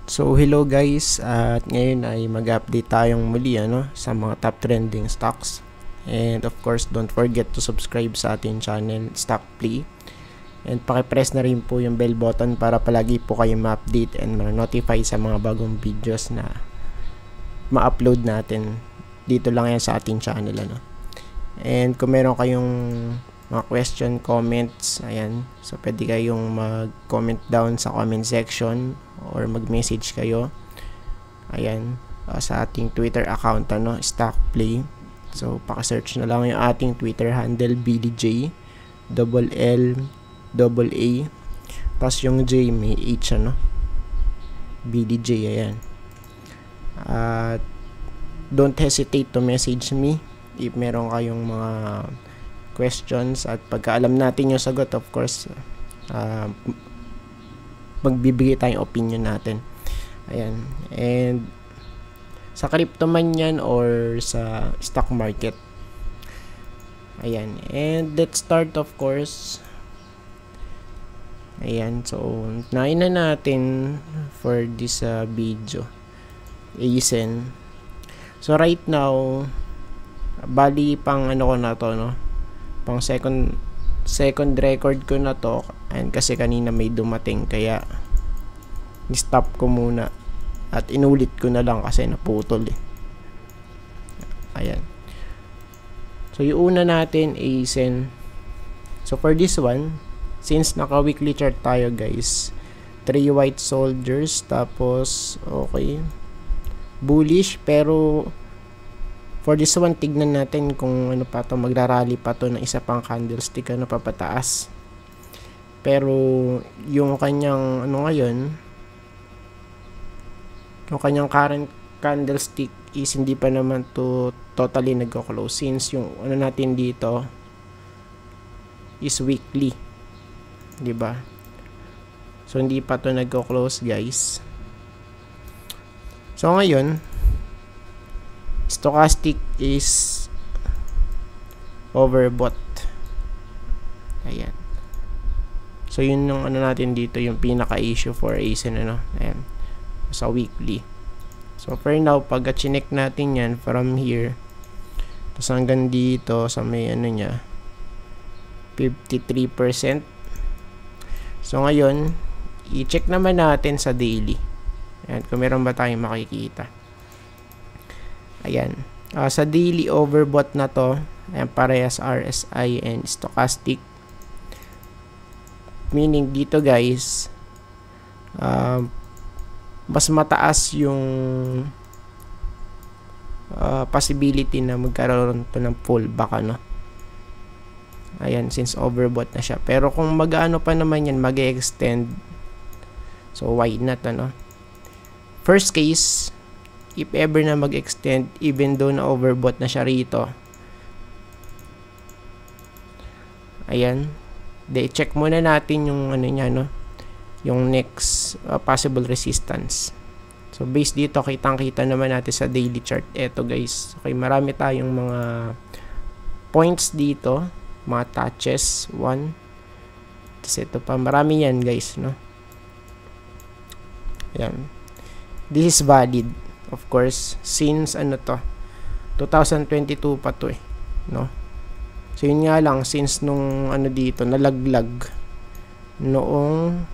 So hello guys, at ngayon ay mag-update tayong muli sa mga top trending stocks. And of course, don't forget to subscribe sa ating channel, Stock Play. And paki-press na rin po yung bell button para palagi po kayo ma-update and ma-notify sa mga bagong videos na ma-upload natin. Dito lang yan sa ating channel. And kung meron kayong mga question, comments, ayan. So pwede kayong mag-comment down sa comment section or mag-message kayo. Ayan, sa ating Twitter account, Stock Play. So paka-search na lang yung ating Twitter handle, BDJ LLA. Tapos yung J may H, BDJ, ayan. Don't hesitate to message me if meron kayong mga questions, at pagka alam natin yung sagot, of course, magbibigay tayong opinion natin. Ayan. And sa crypto man yan or sa stock market. Ayan. And let's start, of course. Ayan. So, nain na natin for this video. ASEN. So, right now, bali pang ko na to, pang second record ko na to, and kasi kanina may dumating kaya ni-stop ko muna at inulit ko na lang kasi naputol Ayan. So yung una natin ASEN. So for this one, since naka weekly chart tayo guys, 3 white soldiers, tapos okay, bullish, pero for this one, tignan natin kung pa to, magrarally pa to ng isa pang candlestick papataas. Pero yung kanyang ngayon, yung kanyang current candlestick is hindi pa naman to totally nagko-close, since yung natin dito is weekly, 'di ba? So hindi pa to nagko-close guys. So ngayon, stochastic is overbought. Ayan. So yun yung natin dito, yung pinaka-issue for ASEN, ayan, sa weekly. So for now, pag chinek natin yan from here, tapos hanggang dito sa may niya, 53%. So ngayon, i-check naman natin sa daily. Ayan, kung meron ba tayong makikita. Ayan. Sa daily, overbought na to. Ayan, parehas RSI and stochastic. Meaning dito guys, mas mataas yung possibility na magkaroon to ng pullback, Ayan, since overbought na siya. Pero kung mag-ano pa naman yan, mag-extend. So why not, First case, if ever na mag-extend, even though na overbought na siya rito, ayan, check muna natin yung niya, yung next possible resistance. So based dito, kitang-kita naman natin sa daily chart. Eto guys, okay, marami tayong mga points dito, mga touches, 1, tapos ito pa, marami yan guys, ayan. This is valid, of course, since 2022 pa to So yun nga lang, since nung dito nalaglag noong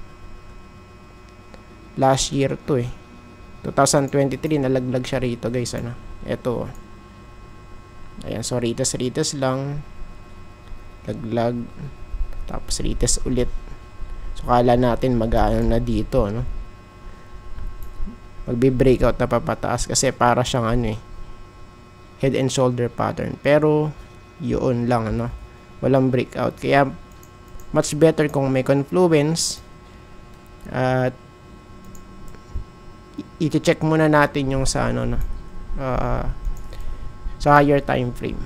last year to 2023 nalaglag siya rito guys, eto, ayan. So retest lang, laglag, tapos retest ulit. So kala natin mag-aano na dito, magbe-breakout na papataas kasi para siyang head and shoulder pattern, pero yun lang, walang breakout. Kaya much better kung may confluence at i-check muna natin yung sa sa higher time frame.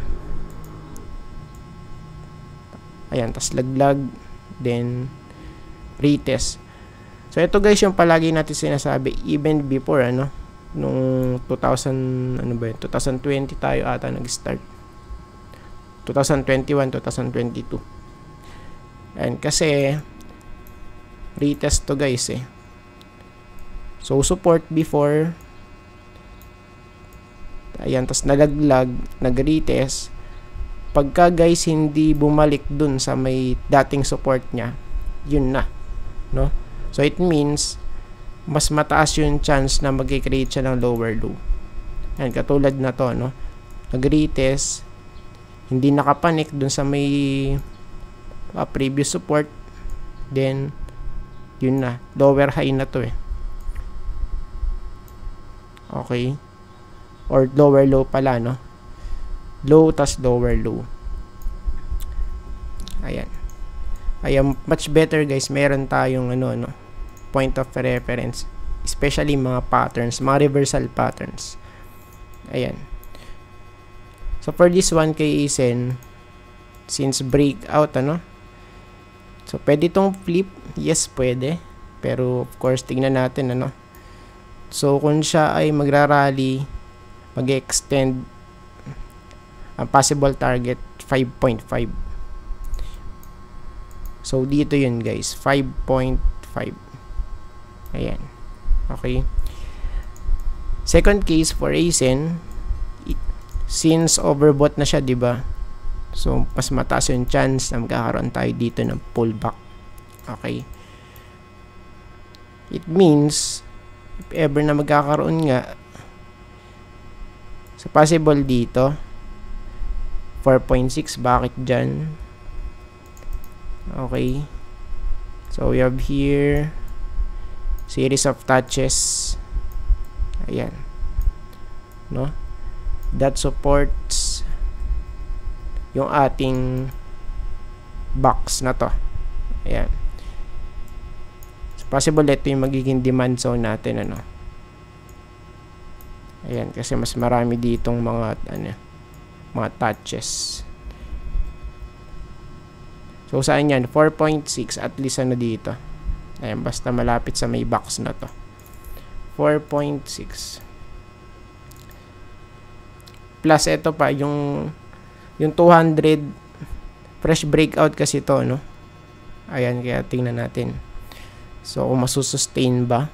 Ayan, tas laglag, then retest. So ito guys yung palagi natin sinasabi even before nung 2020 tayo ata nag-start. 2021, 2022. And kasi retest to guys So, support before. Ayan, tas nalaglag, nag-retest. Pagka guys, hindi bumalik dun sa may dating support niya, yun na. No? So, it means, mas mataas yung chance na mag-create siya ng lower low. Ayan, katulad na to, no? Nag-retest, hindi nakapanik dun sa may previous support, then, yun na. Lower high na to eh. Okay. Or lower low pala, no? Low tas lower low. Ayan. Ayan, much better guys. Meron tayong point of reference. Especially mga patterns, mga reversal patterns. Ayan. So for this one kay Isen, since breakout, so pwede itong flip. Yes, pwede. Pero of course, tingnan natin, So, kung siya ay magrarally, mag-extend ang possible target 5.5. So, dito yun guys, 5.5. Ayan. Okay. Second case for Isen, since overbought na siya, diba? So, mas mataas yung chance na magkakaroon tayo dito ng pullback. Okay. It means, if ever na magkakaroon nga, so possible dito 4.6, bakit dyan? Okay, so we have here series of touches. Ayan, no, that supports yung ating box na to. Ayan. Possible ito yung magiging demand zone natin, Ayan, kasi mas marami ditong mga touches. So saan yan? 4.6 at least dito. Ayan, basta malapit sa may box na to. 4.6. Plus ito pa yung 200 fresh breakout kasi to, Ayan, kaya tingnan natin. So, kung masusustain ba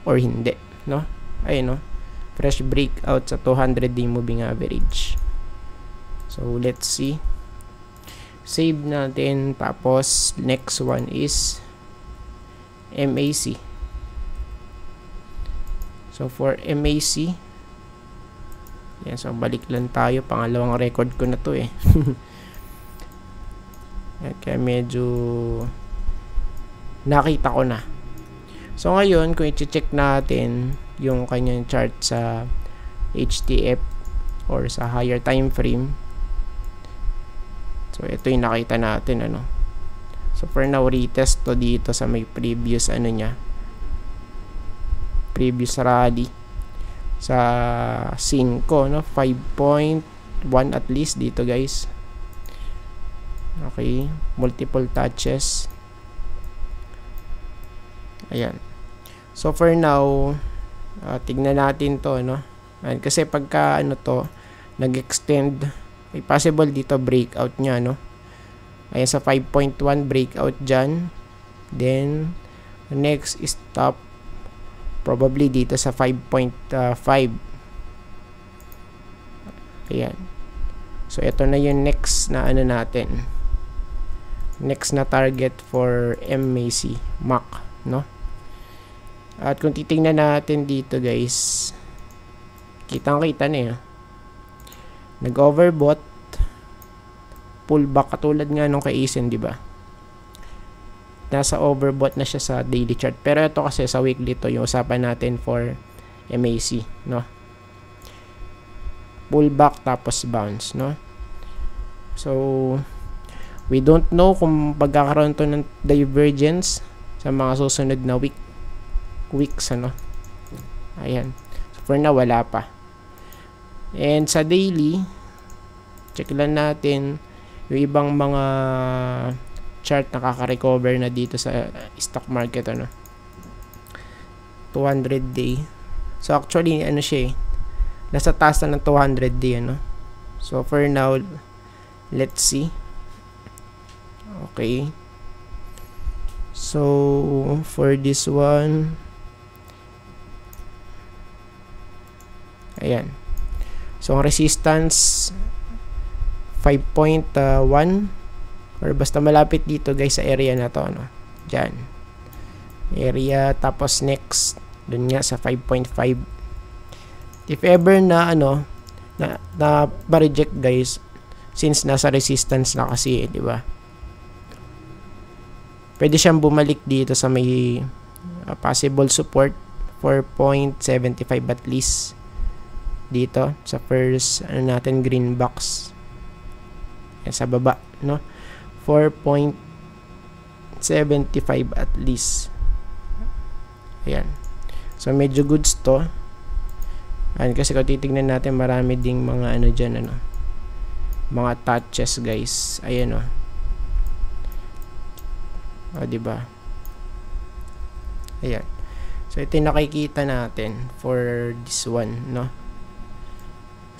or hindi, Ayun, fresh breakout sa 200-day moving average. So, let's see. Save natin. Tapos, next one is MAC. So, for MAC, yan, so balik lang tayo. Pangalawang record ko na to eh. Kaya medyo nakita ko na. So ngayon, kung i-check natin yung kanyang chart sa HTF or sa higher time frame, so ito yung nakita natin, So for now, retest to dito sa may previous previous rally sa 5, 5.1 at least dito guys. Okay, multiple touches. Ayan. So for now, tignan natin to, Ayan, kasi pagka nag-extend, may possible dito breakout niya, Ayan, sa 5.1 breakout dyan. Then next is stop probably dito sa 5.5. Ayan. So ito na yung next na natin. Next na target for MAC, MAC, At kung titingnan natin dito guys, kitang-kita na nag-overbought, pullback katulad nga nung kay Isen, di ba? Nasa overbought na siya sa daily chart. Pero ito kasi sa weekly to yung usapan natin for MAC, Pullback tapos bounce, So we don't know kung pagkakaroon to ng divergence sa mga susunod na weeks, Ayan. So for now, wala pa. And sa daily, check lang natin yung ibang mga chart nakaka-recover na dito sa stock market, 200 day. So actually, siya nasa taas na ng 200 day, So for now, let's see. Okay. So for this one, ayan. So ang resistance 5.1 or basta malapit dito guys sa area na to, no? Diyan. Area, tapos next dun nga sa 5.5. If ever na na reject guys, since nasa resistance na kasi, di ba? Pwede siyang bumalik dito sa may possible support 4.75 at least dito sa first natin green box. Yan, sa baba, no? 4.75 at least. Ayan. So medyo goods to. Ayan, kasi kung titignan natin, marami ding mga dyan, mga touches guys. Ayan, diba? Ayan. So ito yung nakikita natin for this one, no?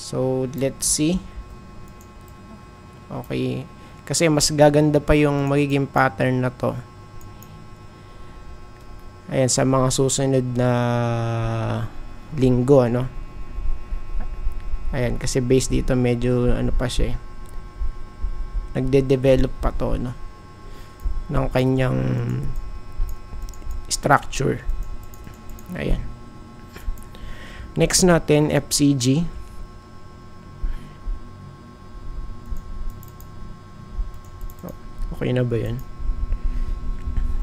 So let's see. Okay, kasi mas gaganda pa yung magiging pattern na to. Ayan, sa mga susunod na linggo, ayan, kasi based dito medyo pa siya, nagde-develop pa to, ng kanyang structure. Ayan. Next natin, FCG. Okay na ba yan?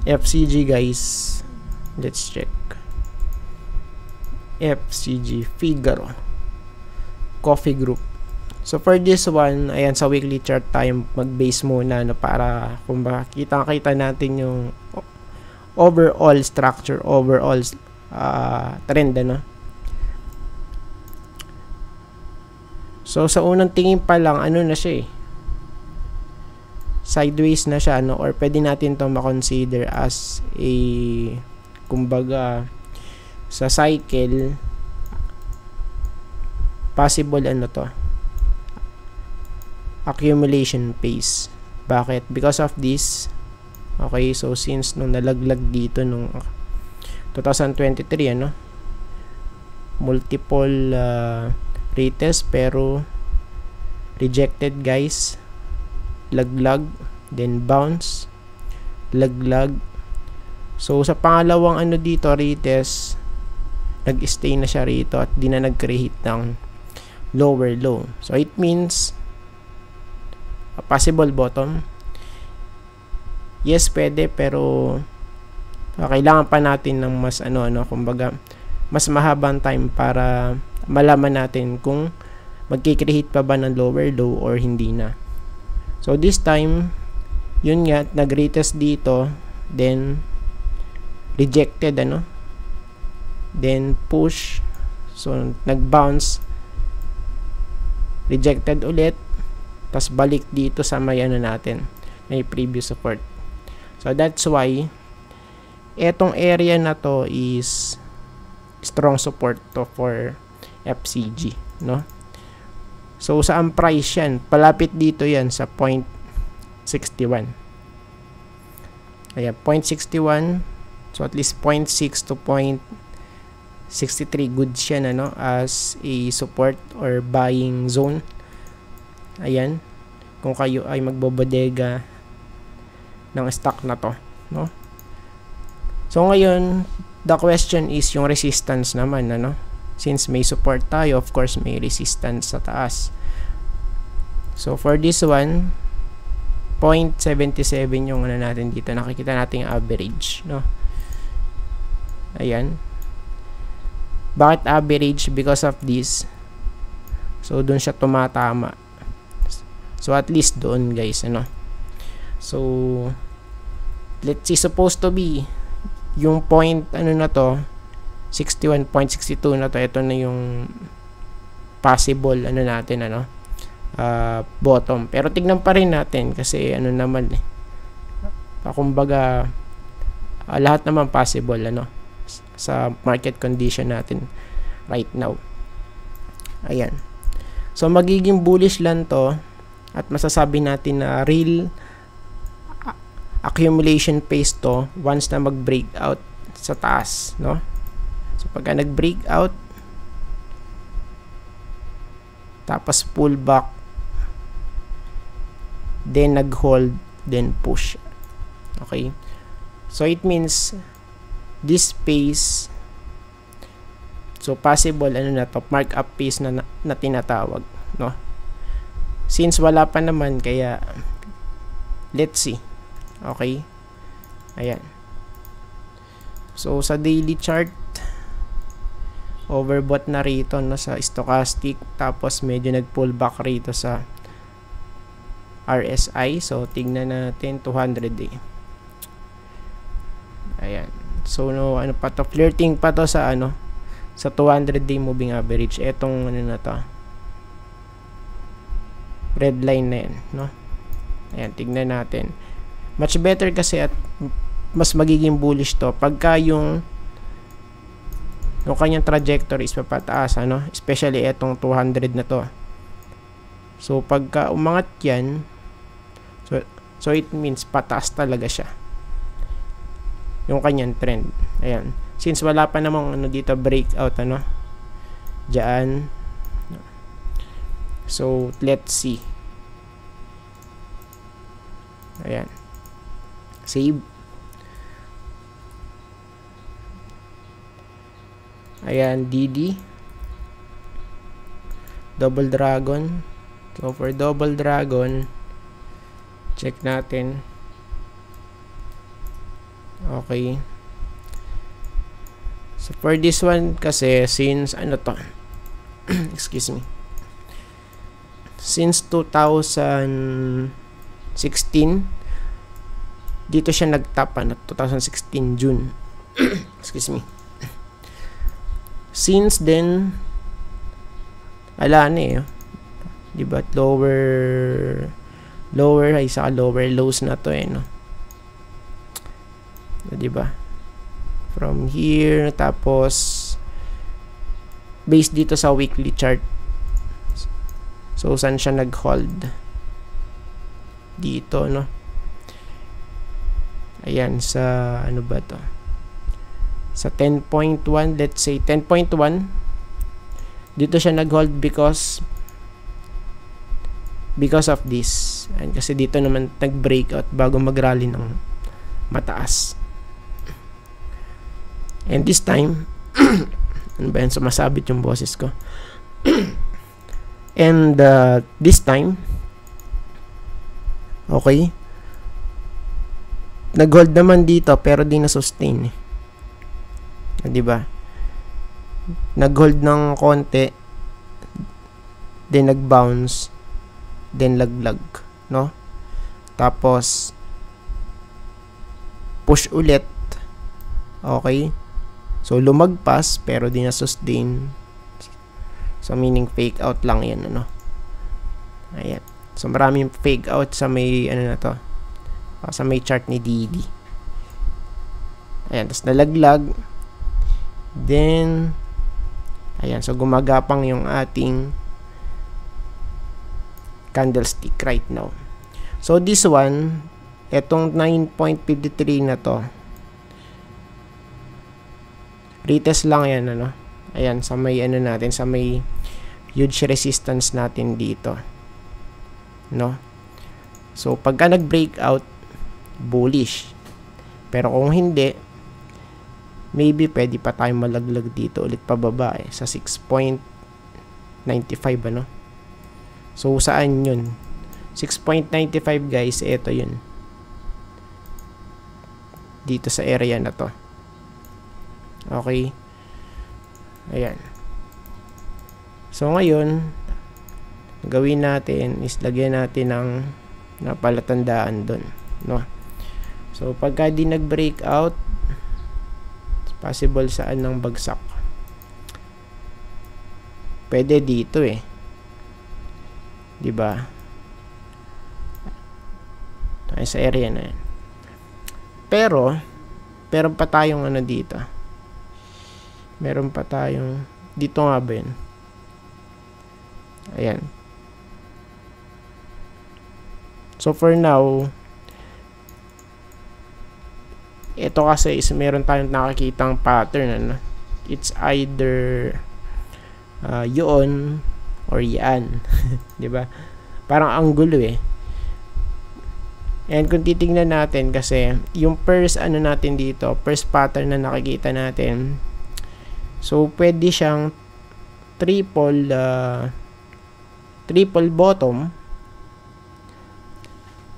FCG guys, let's check. FCG, Figaro, Coffee Group. So for this one, ayan, sa weekly chart tayo mag-base muna, para kung ba kita natin yung overall structure, overall trend, So sa unang tingin pa lang, na siya sideways na siya, or pwede natin to ma-consider as a, kumbaga, sa cycle possible accumulation phase. Bakit? Because of this. Okay, so since nung nalaglag dito nung 2023, multiple retest pero rejected guys, laglag, then bounce, laglag. So sa pangalawang dito retest, nag-stay na siya rito at di na nag-create ng lower low. So it means a possible bottom. Yes, pwede, pero kailangan pa natin ng mas kumbaga mas mahabang time para malaman natin kung magki-create pa ba ng lower low or hindi na. So this time, yun nga, nag-retest dito, then rejected, then push, so nag-bounce, rejected ulit, tas balik dito sa may natin, may previous support. So that's why etong area na to is strong support to for FCG, So saan price yan? Palapit dito yan sa 0.61. Ayan, 0.61. So at least 0.6 to 0.63 good siya as a support or buying zone. Ayan, kung kayo ay magbobodega ng stock na to, So ngayon, the question is yung resistance naman, Since may support tayo, of course may resistance sa taas. So for this one, 0.77 yung natin dito. Nakikita natin yung average, Ayan. Bakit average? Because of this. So doon siya tumatama. So at least doon guys, So let's see, supposed to be yung point na to 61.62 na to, ito na yung possible natin bottom, pero tignan pa rin natin kasi naman kumbaga lahat naman possible sa market condition natin right now. Ayan, so magiging bullish lang to at masasabi natin na real accumulation phase to once na mag-breakout sa taas, no? So pagka nag-breakout, tapos pull back, then nag-hold, then push. Okay? So it means this phase, so possible ano na to, markup phase na tinatawag, no? Since wala pa naman, kaya let's see. Okay? Ayan. So sa daily chart, overbought na rito, no, sa stochastic, tapos medyo nag-pull back rito sa RSI. So tignan natin 200 day. Ayan. So no, ano pa to, flirting pa to sa ano, sa 200 day moving average. Etong ano na to, red line na yan, no? Ayan, tignan natin. Much better kasi at mas magiging bullish to pagka yung kanyang trajectory is papataas, ano? Especially etong 200 na to. So pagka umangat yan, so it means pataas talaga siya yung kanyang trend. Ayan. Since wala pa namang ano dito, breakout, ano, dyan. So let's see. Ayan. Save. Ayan, DD. Double Dragon. So for Double Dragon, check natin. Okay. So for this one kasi, since ano to, excuse me, since 2016 dito siya nagtap, ano, 2016 June. Excuse me. Since then, ala na eh, diba, lower ay saka lower lows na to eh, no? Diba, from here, tapos based dito sa weekly chart, so saan siya nag-hold dito, no? Ayan, sa ano ba to, sa 10.1, let's say 10.1, dito siya nag-hold because of this. And kasi dito naman nag-breakout bago mag-rally ng mataas. And this time, ano ba yan, sumasabit yung boses ko. And this time, okay, nag-hold naman dito pero di na-sustain, diba? Nag-hold ng konti, then nag-bounce, then laglag, no? Tapos push ulit. Okay? So lumagpas pero di na-sustain. So meaning fake out lang 'yan, ano? Ayan. So maraming fake out sa may ano na to, sa may chart ni DD. Ayan, tapos nalaglag. Then ayan, so gumagapang yung ating candlestick right now. So this one, etong 9.53 na to, retest lang yan, ano? Ayan, sa may ano natin, sa may huge resistance natin dito, no? So pagka nag-breakout, bullish. Pero kung hindi, maybe pwede pa tayong malaglag dito ulit pababa eh, sa 6.95, ano? So saan yun? 6.95 guys, ito yun. Dito sa area na to. Okay. Ayan. So ngayon, gawin natin is lagyan natin ng napalatandaan dun, no? So pagka di nag-breakout, possible saan ng bagsak. Pwede dito eh, diba? Ay, sa area na yan. Pero meron pa tayong ano dito. Meron pa tayong dito nga ba yun? Ayan. So for now, ito kasi is meron tayong nakikitang pattern, ano? It's either yun or yan. 'Di ba? Parang ang gulo eh. And kung titingnan natin kasi yung first ano natin dito, first pattern na nakikita natin, so pwede siyang triple bottom.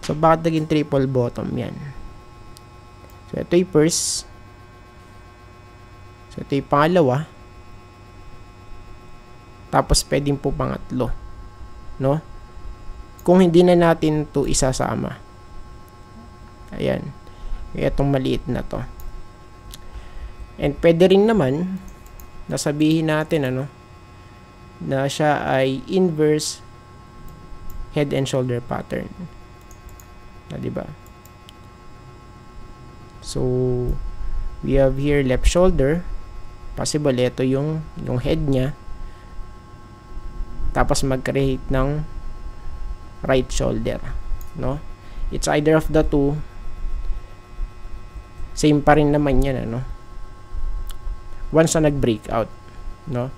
So bakit naging triple bottom yan? So ito yung first, so ito yung pangalawa, tapos pwedeng po pangatlo, no? Kung hindi na natin to isasama. Ayan. Itong maliit na to. And pwede rin naman nasabihin natin ano na siya ay inverse head and shoulder pattern. Diba? So we have here left shoulder. Possible ito yung head niya. Tapos mag-create ng right shoulder, no? It's either of the two. Same pa rin naman yan, ano? Once na nag-breakout, no?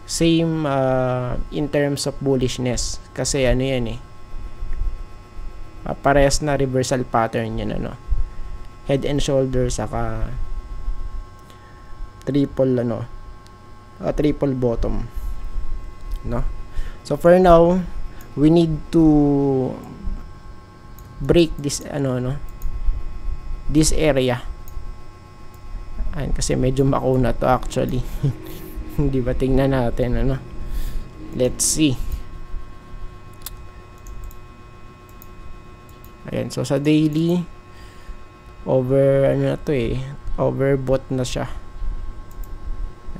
Same in terms of bullishness. Kasi ano yan eh. Parehas na reversal pattern yan, ano? Head and shoulder saka triple bottom, no? So for now, we need to break this this area. Ayan, kasi medyo makuna to actually. Hindi ba, tingnan natin ano. Let's see. Ayan, so sa daily overbought na siya.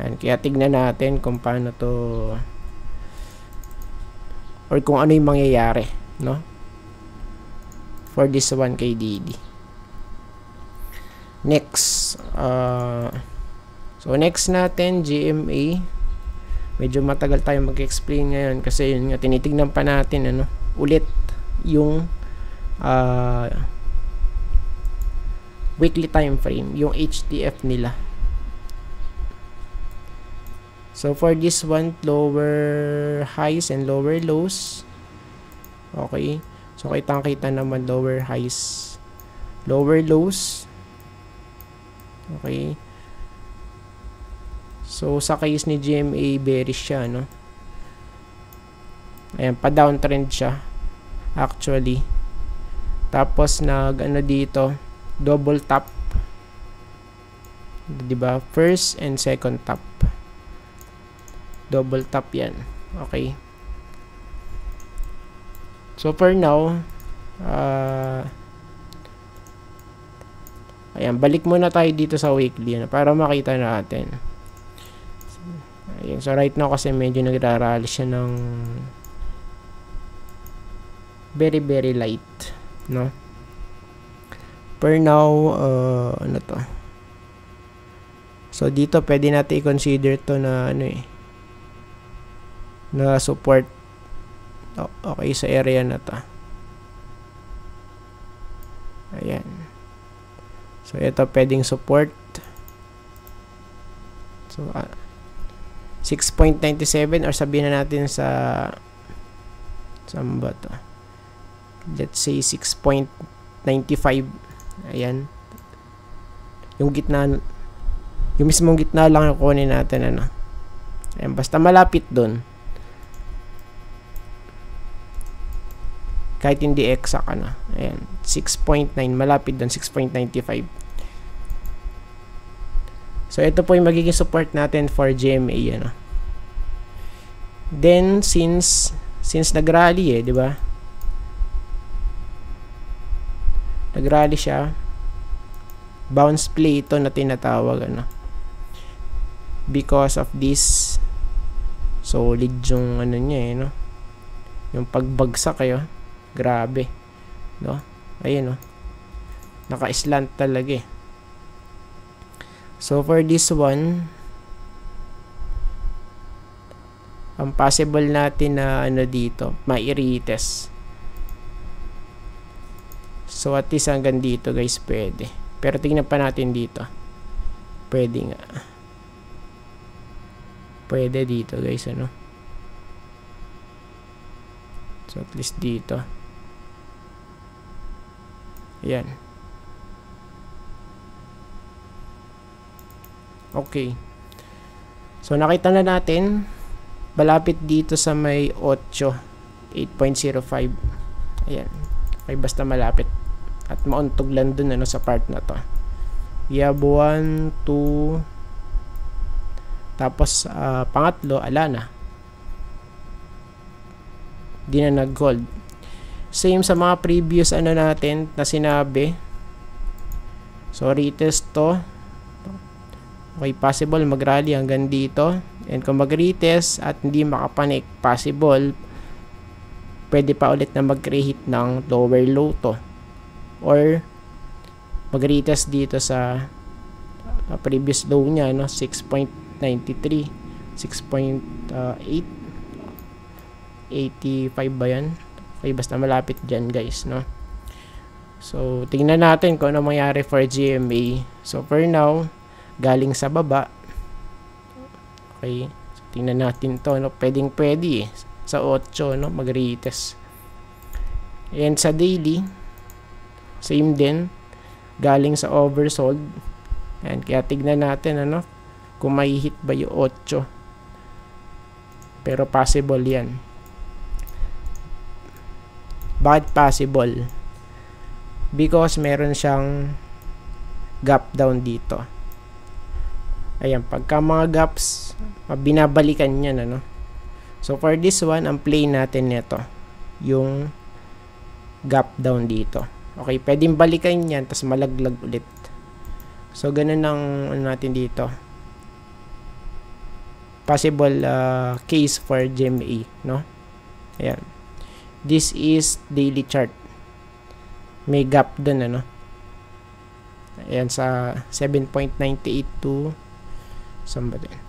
Ayan, kaya tignan natin kung paano to or kung ano yung mangyayari, no? For this 1K daily. Next, so next natin GMA. Medyo matagal tayo mag-explain ngayon kasi yun nga, tinitignan pa natin ano ulit yung weekly time frame, yung HTF nila. So for this one, lower highs and lower lows. Okay, so kitang-kita naman lower highs, lower lows. Okay. So sa case ni GMA, bearish siya, no? Ayan, pa-downtrend siya actually. Tapos dito, double top. 'Di ba? First and second top. Double top 'yan. Okay. So for now, ayan, balik muna tayo dito sa weekly para makita natin. Ayan, so right now kasi medyo nagrarally siya ng very very light, no? Per now, ano to? So dito pwede natin i-consider to na na support. Okay, sa area na to. Ayan. So ito pwedeng support. So 6.97 or sabihin na natin sa saan ba to? Let's say 6.95. Ayan. Yung gitna, yung mismong gitna lang yung kunin natin, ano. Ayan, basta malapit doon. Kahit hindi exact, ano. Ayan, 6.9, malapit doon, 6.95. So ito po yung magiging support natin for GMA, ano. Then since nag-rally di ba? Nag-rally siya. Bounce play ito na tinatawag, ano. Because of this solid yung niya, no. Yung pagbagsak kayo. Grabe, no? Ayun, no. Naka-slant talaga eh. So for this one, ang possible natin na dito, mai-retest. So at least hanggang dito, guys, pwede. Pero tingnan pa natin dito. Pwede nga. Pwede dito guys, ano. So at least dito. Ayan. Okay. So nakita na natin, malapit dito sa may 8, 8.05. Ayan. Okay, basta malapit. At mauntog lang dun, ano, sa part na to. We have 1, 2. Tapos, pangatlo, ala na. Di na nag-hold. Same sa mga previous ano natin na sinabi. So, retest to. Okay, possible mag-rally hanggang dito. And kung mag-retest at hindi makapanik, possible pwede pa ulit na mag-create ng lower low to. Or mag-retest dito sa previous low niya, no, 6.93, 6.8, 85 ba yan? Okay, basta malapit dyan guys, no. So tingnan natin kung ano mangyari for GMA. So for now, galing sa baba. Okay, so tingnan natin to, no. Pwedeng pwede eh, sa 8, no, mag-retest. And sa daily, same din, galing sa oversold. And kaya tignan natin, ano, kung may hit ba yung 8. Pero possible yan. Bakit possible? Because meron siyang gap down dito. Ayan, pagka mga gaps, binabalikan yan, ano. So for this one, ang play natin nito, yung gap down dito. Okay, pwedeng balikan yan, tas malaglag ulit. So, ganun ang ano natin dito. Possible case for GMA, no? Ayan. This is daily chart. May gap dun, ano? Ayan, sa 7.98 to saan ba din?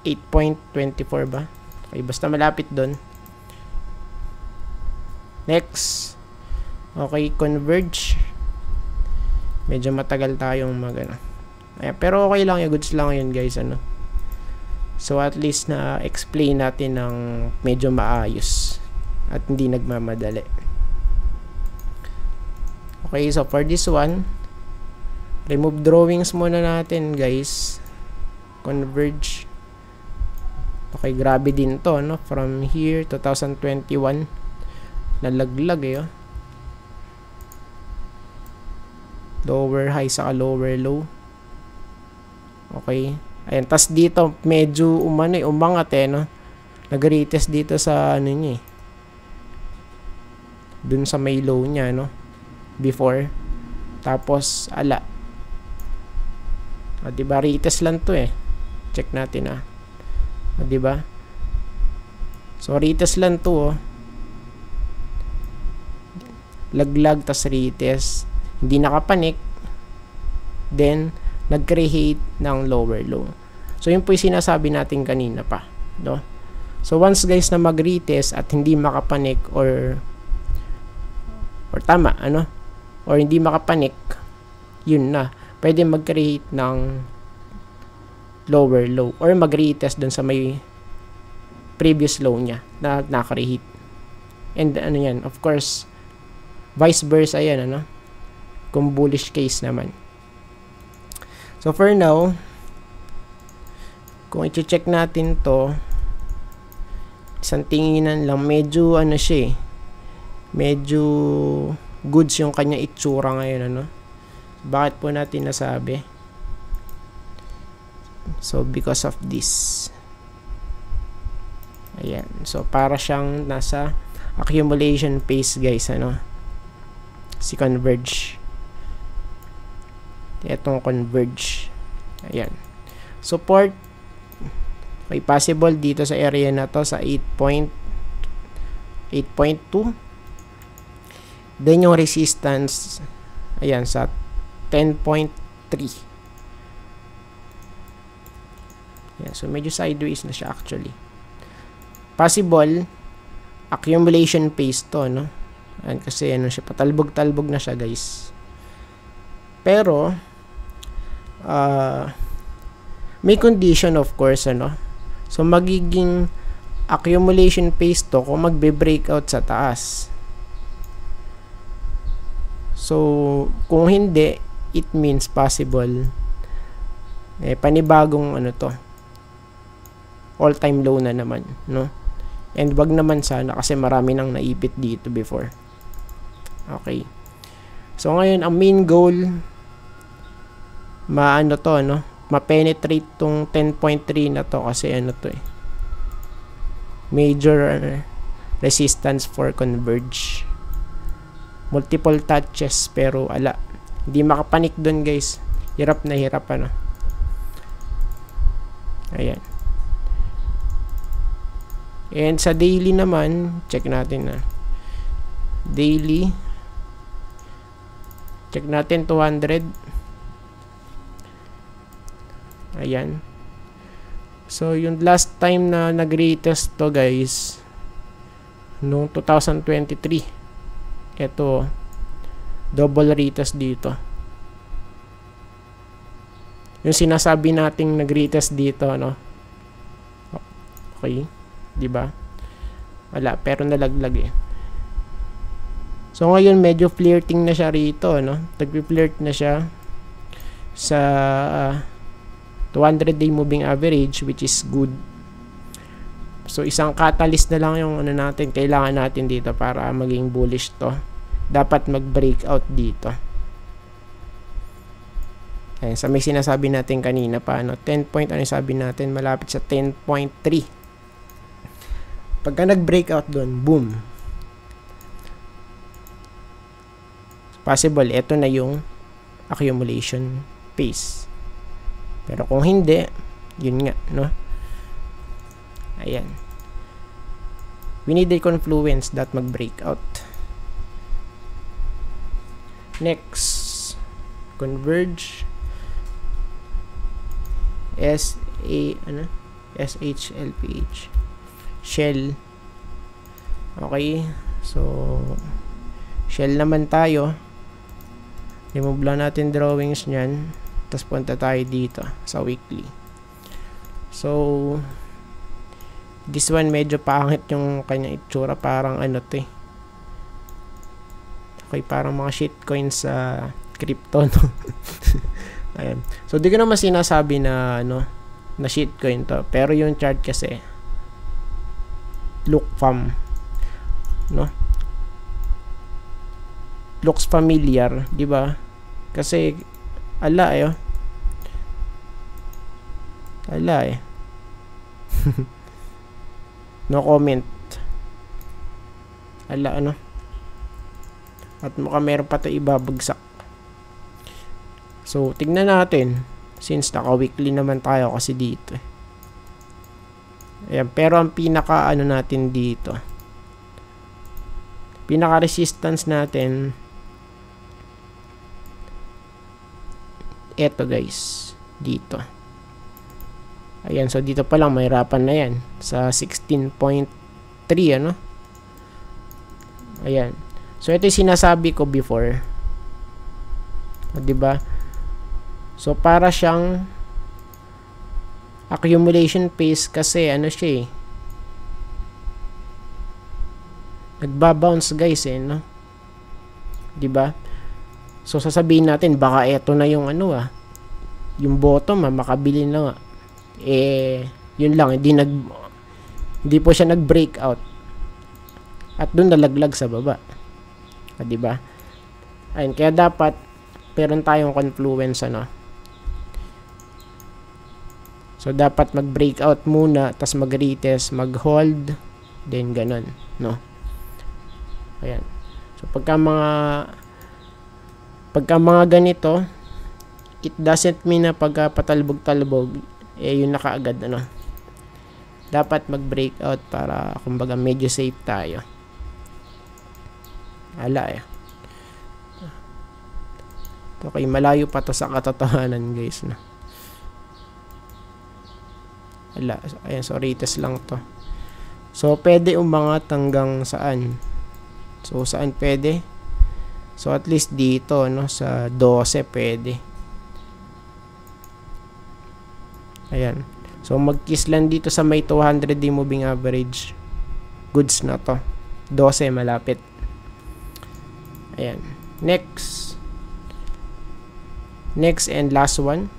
8.24 ba? Okay, basta malapit dun. Next. Okay, converge. Medyo matagal tayong magano. Pero okay lang, yung goods lang yun guys, ano. So at least na explain natin ng medyo maayos at hindi nagmamadali. Okay, so for this one, remove drawings muna natin guys. Converge. Okay, grabe din to, no? From here, 2021. Nalaglag eh, oh. Lower high saka lower low. Okay. Ayan, tas dito medyo umangat eh, no. Nag-retest dito sa ano niya eh. Dun sa may low niya, no. Before. Tapos ala. O, diba retest lang to eh. Check natin ah. O, diba? So retest lang to, oh. Laglag tas retest. Hindi nakapanik, then nag-create ng lower low. So yun po yung sinasabi natin kanina pa, no? So once guys na mag-retest at hindi makapanik or tama, ano, or hindi makapanik, yun na, pwede mag-create ng lower low or mag-retest dun sa may previous low niya na naka-create. And ano yan, of course, vice versa yan, ano, kung bullish case naman. So for now, kung i-check natin to, isang tinginan lang, medyo ano siya eh, medyo goods yung kanya itsura ngayon, ano. Bakit po natin nasabi? So because of this. Ayan, so para siyang nasa accumulation phase guys, ano, si Converge. Itong Converge. Ayan. Support. May possible dito sa area na to sa 8.2. Then yung resistance, ayan, sa 10.3. Ayan, so medyo sideways na siya actually. Possible accumulation phase to, no? Ayan, kasi ano siya, patalbog-talbog na siya guys. Pero may condition of course, ano. So magiging accumulation phase to kung magbe-breakout sa taas. So kung hindi, it means possible panibagong ano to, all-time low na naman, no? And wag naman sana kasi marami nang naipit dito before. Okay. So ngayon ang main goal maano to, no? Ma-penetrate tong 10.3 na to kasi ano to major resistance for converge. Multiple touches pero ala, hindi makapanik doon guys. Hirap na hirap ano. Ayan. And sa daily naman, check natin na. Daily. Check natin 200. Ayan. So, yung last time na nag-retest to guys, noong 2023. Ito, double retest dito. Yung sinasabi nating nag-retest dito, no? Okay. Diba? Wala, pero nalaglag So, ngayon, medyo flirting na siya rito, no? Nagpi-flirt na siya sa 200-day moving average, which is good. So, isang catalyst na lang yung ano natin, kailangan natin dito para maging bullish to. Dapat mag-breakout dito. Ayan, sa may sinasabi natin kanina pa, ano, 10 point, ano sabi natin, malapit sa 10.3. Pagka nag-breakout doon, boom. Possible, ito na yung accumulation phase. Pero kung hindi, yun nga, no? Ayan. We need a confluence that mag-breakout. Next, converge. SHLPH. Shell. Okay. So, shell naman tayo. Remove lang natin drawings nyan. Tapos punta tayo dito sa weekly. So, this one medyo pangit yung kanyang itsura. Parang ano to Okay, parang mga shitcoins sa crypto, no? Ayan. So, di ko naman sinasabi na, ano, na shitcoin to. Pero yung chart kasi, look fam, no? Looks familiar, di ba? Kasi, ala no comment. Ala, ano? At mukhang meron pa ito ibabagsak. So, tignan natin. Since naka-weekly naman tayo kasi dito. Ayan. Pero ang pinaka ano natin dito, pinaka resistance natin, eto guys, dito. Ayan. So, dito pa lang mahirapan na yan. Sa 16.3, ano? Ayan. So, ito yung sinasabi ko before. O, diba? So, para siyang accumulation phase kasi ano siya nagbabounce guys no? Diba? So, sasabihin natin baka eto na yung ano yung bottom makabili na yun lang, hindi po siya nag-breakout at dun nalaglag sa baba. Diba? Ayun, kaya dapat meron tayong confluence ano. So, dapat mag-breakout muna, tas mag-retest, mag-hold, then ganun, no? Ayan. So, pagka mga ganito, it doesn't mean na pagka patalbog-talbog, yun na kaagad, ano? Dapat mag-breakout para, kumbaga, medyo safe tayo. Ala, Okay, malayo pa to sa katotohanan, guys, no? Ala, ayan, so retest lang to. So, pwede umangat hanggang saan? So, saan pwede? So at least dito, no, sa 12 pwede. Ayan. So mag-kiss lang dito sa may 200 day moving average. Goods na to. 12 malapit. Ayan. Next and last one.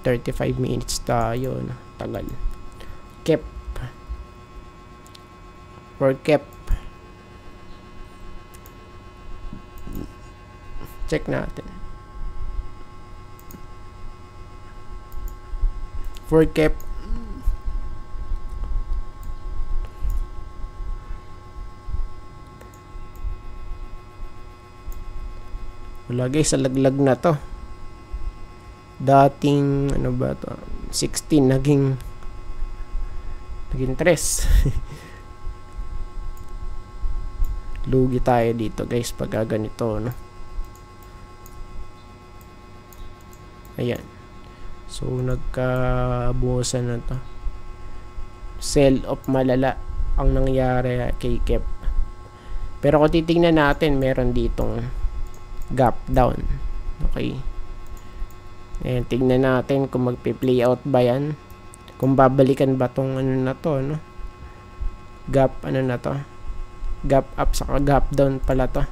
35 minutes tayo, no? Tagal. Kep. For Kep. Check natin. For Kep. Wala guys, laglag na to. Dating, ano ba to? 16, naging 3. Lugi tayo dito guys pag ganito, no? Ayan. So, nagkabuhusan na to. Sell off malala ang nangyari kay Kep. Pero kung titingnan natin, meron ditong gap down. Okay. Ayan, tingnan natin kung magpi-play out ba yan. Kung babalikan ba tong ano na to, no? Gap, ano na to? Gap up saka gap down pala to.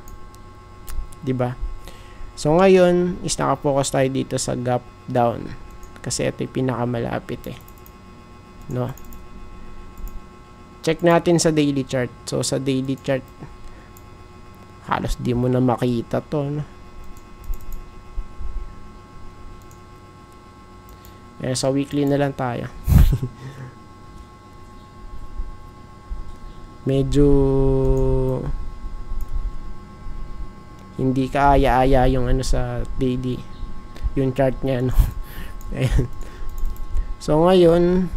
Diba? So, ngayon, is nakapokus tayo dito sa gap down. Kasi ito yung pinakamalapit eh. No? Check natin sa daily chart. So, sa daily chart, halos di mo na makita to, no? Eh, sa weekly na lang tayo. Medyo hindi kaaya-aya yung ano sa daily, yung chart niya, no? Ayan. So ngayon,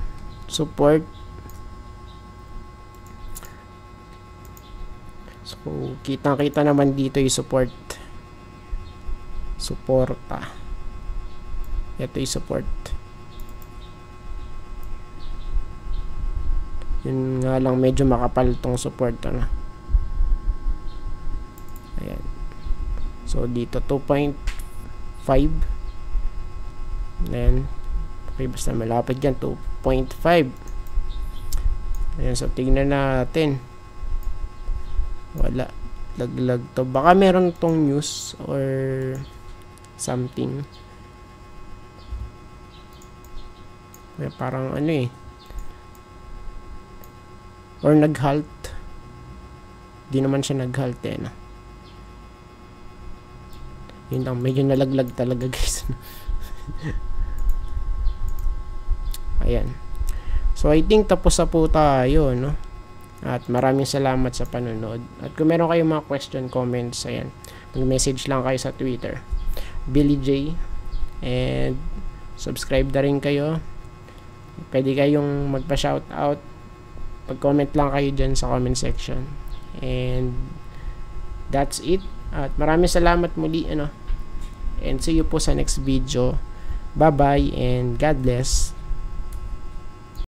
support. So kitang-kita naman dito yung support. Suporta. Ito yung support. Yun nga lang, medyo makapal tong support, ano? Ayan. So dito 2.5. Then okay, basta malapit dyan 2.5. Ayan, so tingnan natin. Wala, laglag to. Baka meron tong news or something. Kaya parang ano eh, or nag-halt. Di naman siya nag-halt eh, no? Yun lang, medyo nalaglag talaga guys. Ayan. So I think tapos na po tayo, no? At maraming salamat sa panonood. At kung meron kayong mga question, comments, ayan, mag-message lang kayo sa Twitter, Billy J, and subscribe na rin kayo. Pwede kayong magpa-shoutout, pag-comment lang kayo dyan sa comment section. And that's it. At maraming salamat muli, ano? And see you po sa next video. Bye bye and God bless.